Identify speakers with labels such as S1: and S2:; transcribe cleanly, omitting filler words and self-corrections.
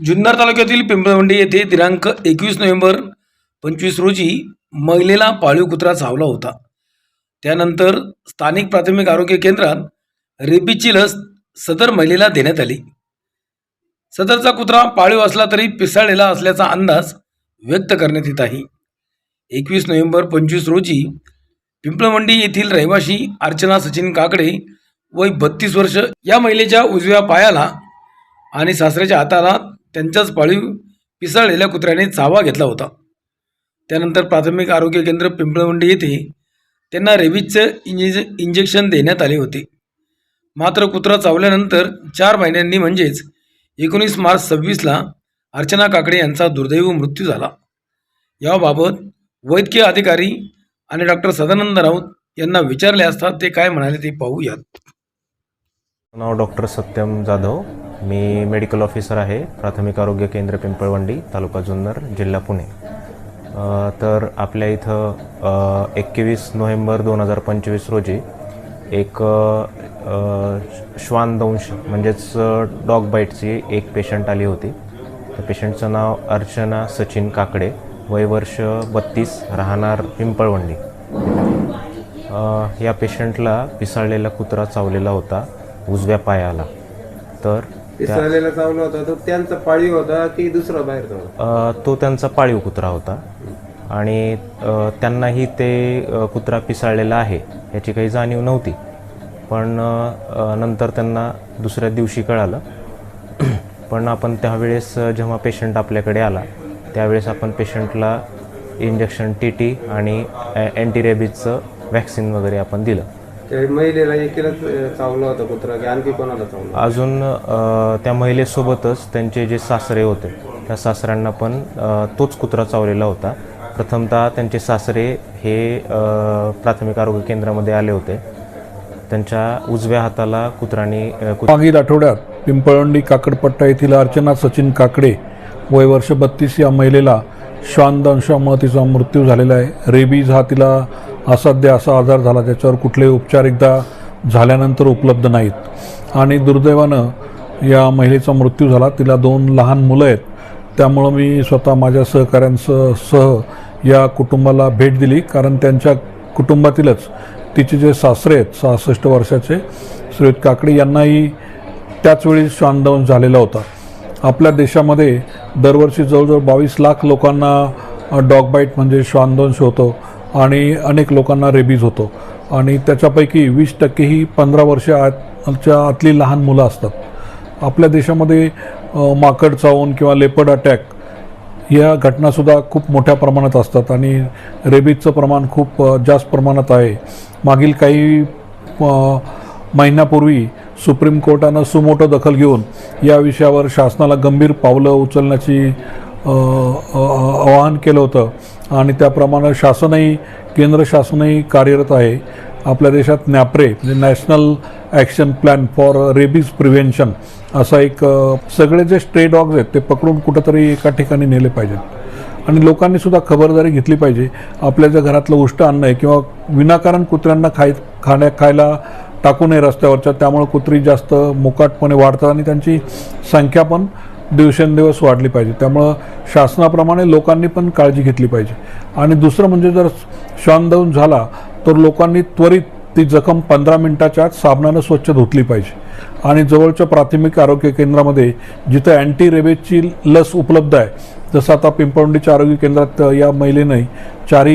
S1: जुन्नर तालुक्यातील पिंपळवंडी येथे दिनांक 21 नोव्हेंबर 25 रोजी महिलेला पाळीव कुत्रा चावला होता. त्यानंतर स्थानिक प्राथमिक आरोग्य केंद्रात रेबीजची लस सदर महिलेला देण्यात आली. सदरचा कुत्रा पाळीव असला तरी पिसाळलेला असल्याचा अंदाज व्यक्त करण्यात येत आहे. 21 नोव्हेंबर 25 रोजी पिंपळवंडी येथील रहिवाशी अर्चना सचिन काकडे वय 32 वर्ष या महिलेच्या उजव्या पायाला आणि सासऱ्याच्या हाताला त्यांच्याच पाळीव पिसाळलेल्या कुत्र्याने चावा घेतला होता. त्यानंतर प्राथमिक आरोग्य केंद्र पिंपळवंडी येथे त्यांना रेबीजचे इंजेक्शन देण्यात आले होते. मात्र कुत्रा चावल्यानंतर 4 महिन्यांनी म्हणजेच 19 मार्च 26ला अर्चना काकडे यांचा दुर्दैव मृत्यू झाला. याबाबत वैद्यकीय अधिकारी आणि डॉक्टर सदानंद राऊत यांना विचारले असता ते काय म्हणाले ते पाहूयात.
S2: नाव डॉक्टर सत्यम जाधव. मी मेडिकल ऑफिसर आहे, प्राथमिक आरोग्य केंद्र पिंपळवंडी, तालुका जुन्नर, जिल्हा पुणे. तर आपल्या इथं 21 नोव्हेंबर 2025 रोजी एक श्वानदंश म्हणजेच डॉग बाईटची एक पेशंट आली होती. त्या पेशंटचं नाव अर्चना सचिन काकडे, वय वर्ष 32, राहणार पिंपळवंडी. या पेशंटला पिसाळलेला कुत्रा चावलेला होता उजव्या पायाला. तर
S3: पिसाळलेला चावला होता तो त्यांचा पाळीव होता की दुसरा बाहेरचा होता?
S2: तो त्यांचा पाळीव कुत्रा होता आणि त्यांनाही ते कुत्रा पिसाळलेला आहे याची काही जाणीव नव्हती. पण नंतर त्यांना दुसऱ्या दिवशी कळालं. पण आपण त्यावेळेस जेव्हा पेशंट आपल्याकडे आला त्यावेळेस आपण पेशंटला इंजेक्शन TT आणि अँटी रेबीजचं वॅक्सिन वगैरे आपण दिलं.
S3: महिलेला एकीलाच चावला होता कुत्रा की आणखी कोणाला चावला?
S2: अजून त्या महिलेसोबतच त्यांचे जे सासरे होते त्या सासऱ्यांना पण तोच कुत्रा चावलेला होता. प्रथमतः त्यांचे सासरे हे प्राथमिक आरोग्य केंद्रामध्ये आले होते. त्यांच्या उजव्या हाताला कुत्राने
S4: मागील आठवड्यात पिंपळवंडी काकडपट्टा येथील अर्चना सचिन काकडे वय वर्ष 32 या महिलेला श्वानदंशामुळे तिचा मृत्यू झालेला आहे. रेबीज हा तिला असाध्य असा आजार झाला, त्याच्यावर कुठलेही उपचार एकदा झाल्यानंतर उपलब्ध नाहीत आणि दुर्दैवानं या महिलेचा मृत्यू झाला. तिला 2 लहान मुलं आहेत. त्यामुळं मी स्वतः माझ्या सहकाऱ्यांसह या कुटुंबाला भेट दिली, कारण त्यांच्या कुटुंबातीलच तिचे जे सासरे आहेत 66 वर्षाचे श्रीयुत काकडे यांनाही त्याचवेळी श्वानदंश झालेला होता. आपल्या देशामध्ये दरवर्षी जवळजवळ 22 लाख लोकांना डॉग बाईट म्हणजे श्वानदंश होतो आणि अनेक लोकांना रेबीज होतो आणि त्याच्यापैकी 20% ही 15 वर्षाच्या आतली लहान मुलं असतात. आपल्या देशामध्ये माकड चावून किंवा लेपर्ड अटॅक या घटनासुद्धा खूप मोठ्या प्रमाणात असतात आणि रेबीजचं प्रमाण खूप जास्त प्रमाणात आहे. मागील काही महिन्यापूर्वी सुप्रीम कोर्टानं सुमोटो दखल घेऊन या विषयावर शासनाला गंभीर पावलं उचलण्याची आवाहन केलं होतं आणि त्याप्रमाणे केंद्र शासनही कार्यरत आहे. आपल्या देशात NAPRE म्हणजे national action plan for rabies prevention असा एक सगळे जे स्ट्रे डॉग्स आहेत ते पकडून कुठंतरी एका ठिकाणी नेले पाहिजेत आणि लोकांनीसुद्धा खबरदारी घेतली पाहिजे. आपल्या ज्या घरातलं उष्ट अन्न आहे किंवा विनाकारण कुत्र्यांना खायला टाकू नये रस्त्यावरच्या, त्यामुळे कुत्री जास्त मोकाटपणे वाढतात आणि त्यांची संख्या पण दिवसेंदिवस वाढली पाहिजे. त्यामुळं शासनाप्रमाणे लोकांनी पण काळजी घेतली पाहिजे. आणि दुसरं म्हणजे जर श्वानदंश झाला तर लोकांनी त्वरित ती जखम 15 मिनिटाच्या आत साबणानं स्वच्छ धुतली पाहिजे आणि जवळच्या प्राथमिक आरोग्य केंद्रामध्ये जिथं अँटी रेबीजची लस उपलब्ध आहे, जसं आता पिंपळवंडीच्या आरोग्य केंद्रात या महिलेने 4